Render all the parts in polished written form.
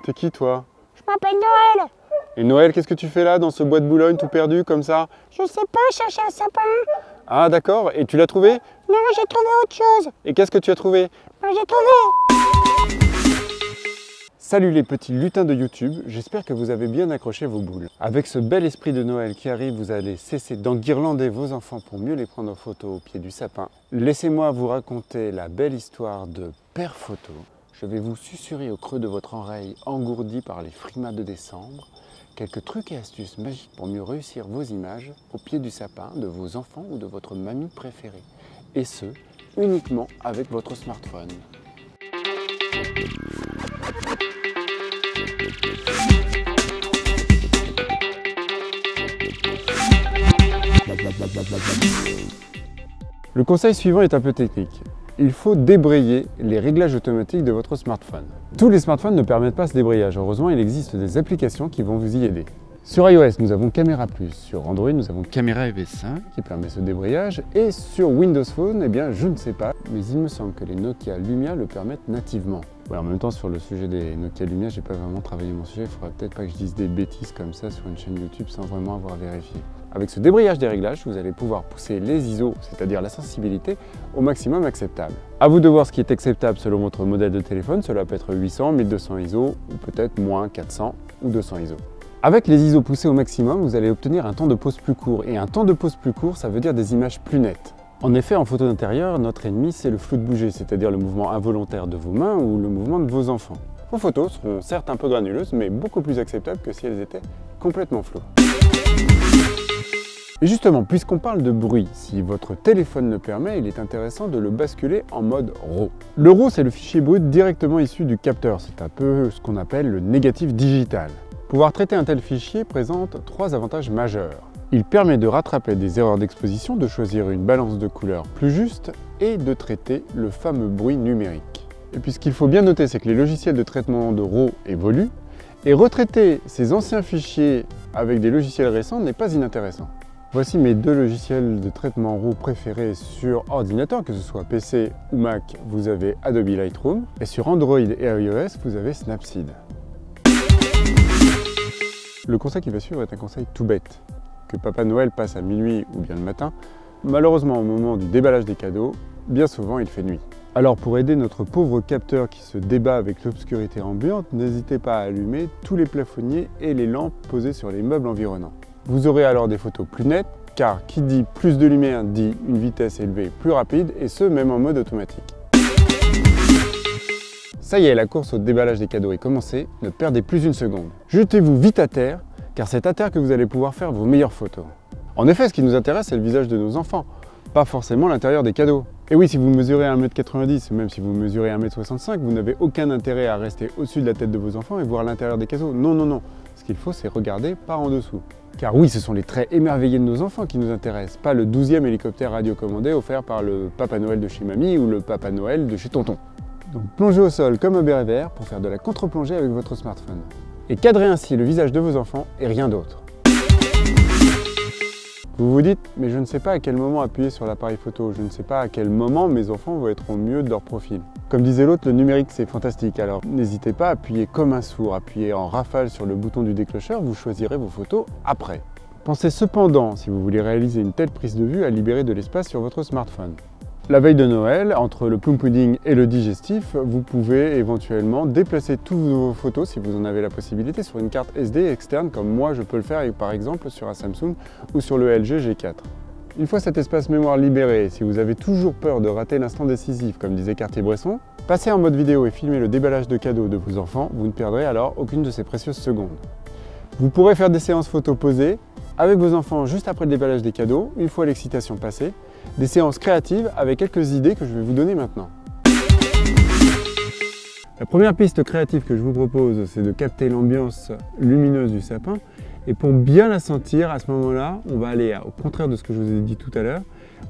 T'es qui toi? Je m'appelle Noël. Et Noël, qu'est-ce que tu fais là dans ce bois de Boulogne tout perdu comme ça? Je sais pas, chercher un sapin. Ah d'accord, et tu l'as trouvé? Non, j'ai trouvé autre chose. Et qu'est-ce que tu as trouvé? J'ai trouvé. Salut les petits lutins de YouTube, j'espère que vous avez bien accroché vos boules. Avec ce bel esprit de Noël qui arrive, vous allez cesser d'enguirlander vos enfants pour mieux les prendre en photo au pied du sapin. Laissez-moi vous raconter la belle histoire de Père Photo. Je vais vous susurrer au creux de votre oreille, engourdi par les frimas de décembre, quelques trucs et astuces magiques pour mieux réussir vos images au pied du sapin de vos enfants ou de votre mamie préférée. Et ce, uniquement avec votre smartphone. Le conseil suivant est un peu technique. Il faut débrayer les réglages automatiques de votre smartphone. Tous les smartphones ne permettent pas ce débrayage. Heureusement, il existe des applications qui vont vous y aider. Sur iOS, nous avons Caméra Plus. Sur Android, nous avons Caméra EV5 qui permet ce débrayage. Et sur Windows Phone, eh bien, je ne sais pas, mais il me semble que les Nokia Lumia le permettent nativement. Ouais, en même temps, sur le sujet des Nokia Lumia, j'ai pas vraiment travaillé mon sujet. Il faudrait peut-être pas que je dise des bêtises comme ça sur une chaîne YouTube sans vraiment avoir vérifié. Avec ce débrayage des réglages, vous allez pouvoir pousser les ISO, c'est-à-dire la sensibilité, au maximum acceptable. À vous de voir ce qui est acceptable selon votre modèle de téléphone. Cela peut être 800, 1200 ISO ou peut-être moins 400 ou 200 ISO. Avec les ISO poussés au maximum, vous allez obtenir un temps de pause plus court. Et un temps de pause plus court, ça veut dire des images plus nettes. En effet, en photo d'intérieur, notre ennemi, c'est le flou de bouger, c'est-à-dire le mouvement involontaire de vos mains ou le mouvement de vos enfants. Vos photos seront certes un peu granuleuses, mais beaucoup plus acceptables que si elles étaient complètement floues. Et justement, puisqu'on parle de bruit, si votre téléphone le permet, il est intéressant de le basculer en mode RAW. Le RAW, c'est le fichier brut directement issu du capteur. C'est un peu ce qu'on appelle le négatif digital. Pouvoir traiter un tel fichier présente trois avantages majeurs. Il permet de rattraper des erreurs d'exposition, de choisir une balance de couleurs plus juste et de traiter le fameux bruit numérique. Et puis ce qu'il faut bien noter, c'est que les logiciels de traitement de RAW évoluent et retraiter ces anciens fichiers avec des logiciels récents n'est pas inintéressant. Voici mes deux logiciels de traitement RAW préférés sur ordinateur, que ce soit PC ou Mac, vous avez Adobe Lightroom et sur Android et iOS, vous avez Snapseed. Le conseil qui va suivre est un conseil tout bête. Que Papa Noël passe à minuit ou bien le matin, malheureusement au moment du déballage des cadeaux, bien souvent il fait nuit. Alors pour aider notre pauvre capteur qui se débat avec l'obscurité ambiante, n'hésitez pas à allumer tous les plafonniers et les lampes posées sur les meubles environnants. Vous aurez alors des photos plus nettes, car qui dit plus de lumière dit une vitesse élevée plus rapide, et ce même en mode automatique. Ça y est, la course au déballage des cadeaux est commencée, ne perdez plus une seconde. Jetez-vous vite à terre, car c'est à terre que vous allez pouvoir faire vos meilleures photos. En effet, ce qui nous intéresse, c'est le visage de nos enfants, pas forcément l'intérieur des cadeaux. Et oui, si vous mesurez 1,90 m, même si vous mesurez 1,65 m, vous n'avez aucun intérêt à rester au-dessus de la tête de vos enfants et voir l'intérieur des cadeaux. Non, non, non. Ce qu'il faut, c'est regarder par en dessous. Car oui, ce sont les traits émerveillés de nos enfants qui nous intéressent, pas le 12e hélicoptère radiocommandé offert par le Papa Noël de chez Mamie ou le Papa Noël de chez Tonton. Donc plongez au sol comme un béret vert pour faire de la contre-plongée avec votre smartphone. Et cadrez ainsi le visage de vos enfants et rien d'autre. Vous vous dites, mais je ne sais pas à quel moment appuyer sur l'appareil photo, je ne sais pas à quel moment mes enfants vont être au mieux de leur profil. Comme disait l'autre, le numérique c'est fantastique, alors n'hésitez pas à appuyer comme un sourd, appuyez en rafale sur le bouton du déclencheur, vous choisirez vos photos après. Pensez cependant, si vous voulez réaliser une telle prise de vue, à libérer de l'espace sur votre smartphone. La veille de Noël, entre le plum pudding et le digestif, vous pouvez éventuellement déplacer toutes vos photos, si vous en avez la possibilité, sur une carte SD externe, comme moi je peux le faire par exemple sur un Samsung ou sur le LG G4. Une fois cet espace mémoire libéré, si vous avez toujours peur de rater l'instant décisif, comme disait Cartier-Bresson, passez en mode vidéo et filmez le déballage de cadeaux de vos enfants, vous ne perdrez alors aucune de ces précieuses secondes. Vous pourrez faire des séances photos posées avec vos enfants juste après le déballage des cadeaux, une fois l'excitation passée, des séances créatives avec quelques idées que je vais vous donner maintenant. La première piste créative que je vous propose, c'est de capter l'ambiance lumineuse du sapin. Et pour bien la sentir, à ce moment-là, on va aller au contraire de ce que je vous ai dit tout à l'heure,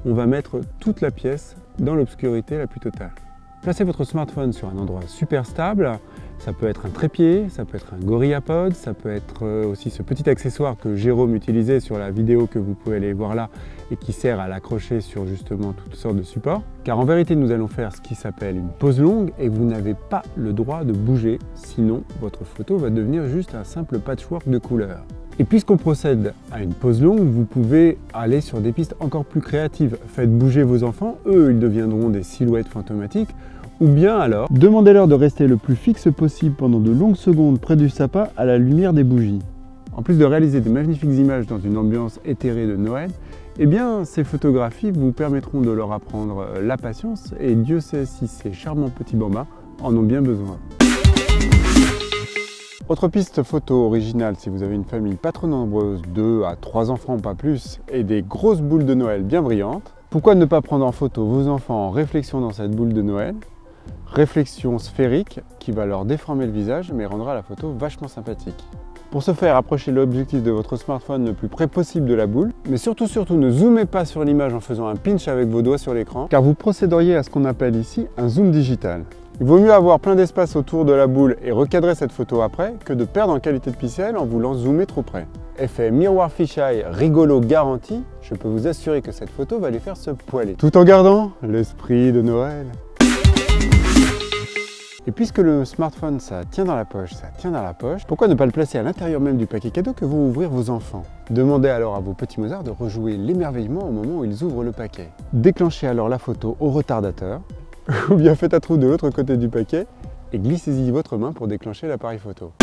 on va mettre toute la pièce dans l'obscurité la plus totale. Placez votre smartphone sur un endroit super stable Ça peut être un trépied, ça peut être un GorillaPod, ça peut être aussi ce petit accessoire que Jérôme utilisait sur la vidéo que vous pouvez aller voir là et qui sert à l'accrocher sur justement toutes sortes de supports. Car en vérité, nous allons faire ce qui s'appelle une pose longue et vous n'avez pas le droit de bouger, sinon votre photo va devenir juste un simple patchwork de couleurs. Et puisqu'on procède à une pose longue, vous pouvez aller sur des pistes encore plus créatives. Faites bouger vos enfants, eux ils deviendront des silhouettes fantomatiques. Ou bien alors, demandez-leur de rester le plus fixe possible pendant de longues secondes près du sapin à la lumière des bougies. En plus de réaliser de magnifiques images dans une ambiance éthérée de Noël, eh bien ces photographies vous permettront de leur apprendre la patience et Dieu sait si ces charmants petits bambins en ont bien besoin. Autre piste photo originale si vous avez une famille pas trop nombreuse, 2 à 3 enfants pas plus, et des grosses boules de Noël bien brillantes, pourquoi ne pas prendre en photo vos enfants en réflexion dans cette boule de Noël? Réflexion sphérique qui va leur déformer le visage mais rendra la photo vachement sympathique. Pour ce faire, approchez l'objectif de votre smartphone le plus près possible de la boule, mais surtout ne zoomez pas sur l'image en faisant un pinch avec vos doigts sur l'écran, car vous procéderiez à ce qu'on appelle ici un zoom digital. Il vaut mieux avoir plein d'espace autour de la boule et recadrer cette photo après que de perdre en qualité de pixel en voulant zoomer trop près. Effet miroir fisheye rigolo garanti, je peux vous assurer que cette photo va les faire se poiler. Tout en gardant l'esprit de Noël. Et puisque le smartphone, ça tient dans la poche, pourquoi ne pas le placer à l'intérieur même du paquet cadeau que vont ouvrir vos enfants? Demandez alors à vos petits Mozart de rejouer l'émerveillement au moment où ils ouvrent le paquet. Déclenchez alors la photo au retardateur, ou bien faites un trou de l'autre côté du paquet et glissez-y votre main pour déclencher l'appareil photo.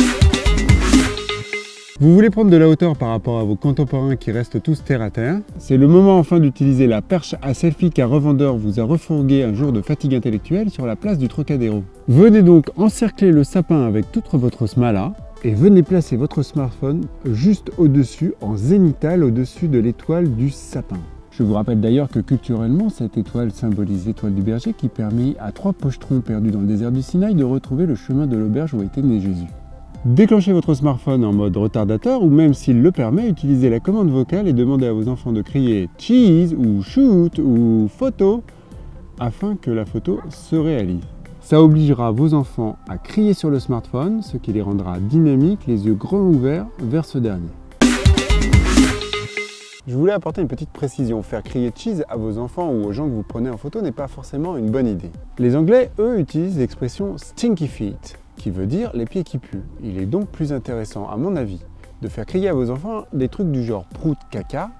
Vous voulez prendre de la hauteur par rapport à vos contemporains qui restent tous terre à terre? C'est le moment enfin d'utiliser la perche à selfie qu'un revendeur vous a refourgué un jour de fatigue intellectuelle sur la place du Trocadéro. Venez donc encercler le sapin avec toute votre smala et venez placer votre smartphone juste au-dessus, en zénithal au-dessus de l'étoile du sapin. Je vous rappelle d'ailleurs que culturellement, cette étoile symbolise l'étoile du berger qui permet à 3 pochetrons perdus dans le désert du Sinaï de retrouver le chemin de l'auberge où était né Jésus. Déclenchez votre smartphone en mode retardateur ou même s'il le permet, utilisez la commande vocale et demandez à vos enfants de crier « cheese » ou « shoot » ou « photo » afin que la photo se réalise. Ça obligera vos enfants à crier sur le smartphone, ce qui les rendra dynamiques, les yeux grands ouverts vers ce dernier. Je voulais apporter une petite précision. Faire crier « cheese » à vos enfants ou aux gens que vous prenez en photo n'est pas forcément une bonne idée. Les Anglais, eux, utilisent l'expression « stinky feet », qui veut dire les pieds qui puent. Il est donc plus intéressant, à mon avis, de faire crier à vos enfants des trucs du genre prout caca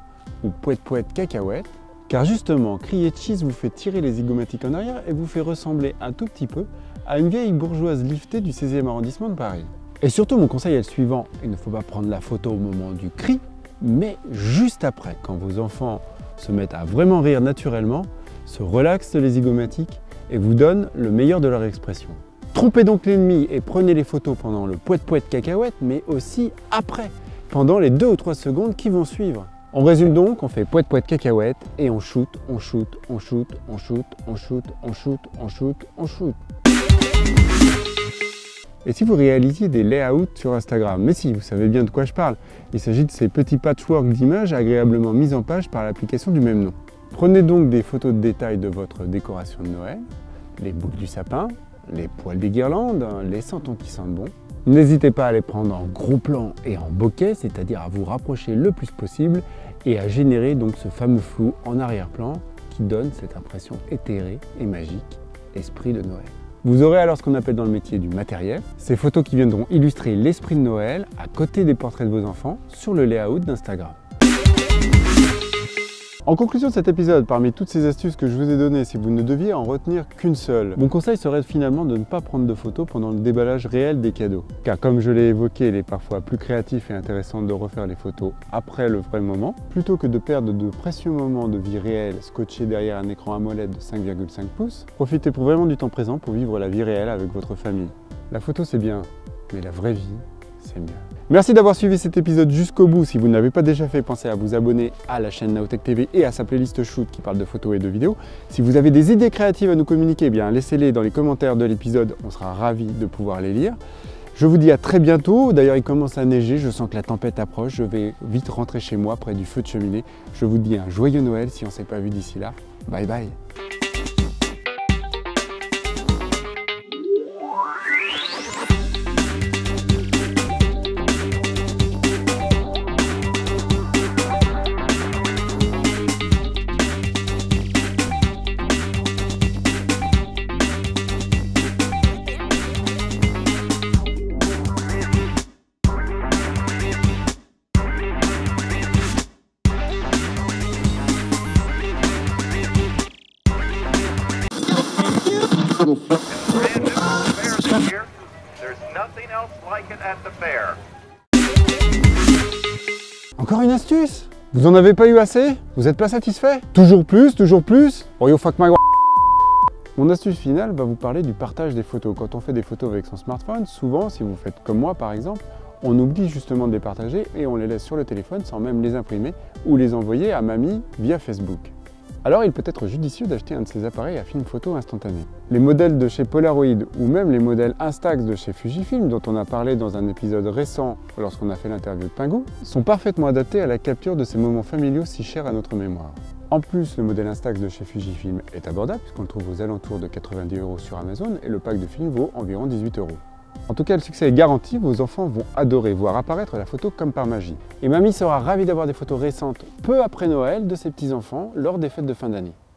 ou poète poète cacahuète, car justement, crier cheese vous fait tirer les zygomatiques en arrière et vous fait ressembler un tout petit peu à une vieille bourgeoise liftée du 16e arrondissement de Paris. Et surtout, mon conseil est le suivant, il ne faut pas prendre la photo au moment du cri, mais juste après, quand vos enfants se mettent à vraiment rire naturellement, se relaxent les zygomatiques et vous donnent le meilleur de leur expression. Trompez donc l'ennemi et prenez les photos pendant le poète-poète cacahuète, mais aussi après, pendant les 2 ou 3 secondes qui vont suivre. On résume donc, on fait poète-poète cacahuète et on shoot, on shoot, on shoot, on shoot, on shoot, on shoot, on shoot, on shoot. Et si vous réalisiez des layouts sur Instagram? Mais si, vous savez bien de quoi je parle. Il s'agit de ces petits patchworks d'images agréablement mis en page par l'application du même nom. Prenez donc des photos de détail de votre décoration de Noël, les boucles du sapin, les poils des guirlandes, les santons qui sentent bon. N'hésitez pas à les prendre en gros plan et en bokeh, c'est-à-dire à vous rapprocher le plus possible et à générer donc ce fameux flou en arrière-plan qui donne cette impression éthérée et magique, esprit de Noël. Vous aurez alors ce qu'on appelle dans le métier du matériel, ces photos qui viendront illustrer l'esprit de Noël à côté des portraits de vos enfants sur le layout d'Instagram. En conclusion de cet épisode, parmi toutes ces astuces que je vous ai données, si vous ne deviez en retenir qu'une seule, mon conseil serait finalement de ne pas prendre de photos pendant le déballage réel des cadeaux. Car comme je l'ai évoqué, il est parfois plus créatif et intéressant de refaire les photos après le vrai moment, plutôt que de perdre de précieux moments de vie réelle scotchés derrière un écran AMOLED de 5,5 pouces. Profitez vraiment du temps présent pour vivre la vie réelle avec votre famille. La photo c'est bien, mais la vraie vie, c'est mieux. Merci d'avoir suivi cet épisode jusqu'au bout. Si vous ne l'avez pas déjà fait, pensez à vous abonner à la chaîne Nowtech TV et à sa playlist shoot qui parle de photos et de vidéos. Si vous avez des idées créatives à nous communiquer, eh bien laissez-les dans les commentaires de l'épisode, on sera ravis de pouvoir les lire. Je vous dis à très bientôt. D'ailleurs, il commence à neiger, je sens que la tempête approche. Je vais vite rentrer chez moi près du feu de cheminée. Je vous dis un joyeux Noël si on ne s'est pas vu d'ici là. Bye bye. astuce? Vous en avez pas eu assez? Vous n'êtes pas satisfait? Toujours plus, toujours plus? Oh yo fuck my... Mon astuce finale va vous parler du partage des photos. Quand on fait des photos avec son smartphone, souvent, si vous faites comme moi par exemple, on oublie justement de les partager et on les laisse sur le téléphone sans même les imprimer ou les envoyer à mamie via Facebook. Alors il peut être judicieux d'acheter un de ces appareils à film photo instantané. Les modèles de chez Polaroid ou même les modèles Instax de chez Fujifilm, dont on a parlé dans un épisode récent lorsqu'on a fait l'interview de Pingu, sont parfaitement adaptés à la capture de ces moments familiaux si chers à notre mémoire. En plus, le modèle Instax de chez Fujifilm est abordable puisqu'on le trouve aux alentours de 90 € sur Amazon et le pack de films vaut environ 18 €. En tout cas, le succès est garanti, vos enfants vont adorer voir apparaître la photo comme par magie. Et mamie sera ravie d'avoir des photos récentes peu après Noël de ses petits-enfants lors des fêtes de fin d'année.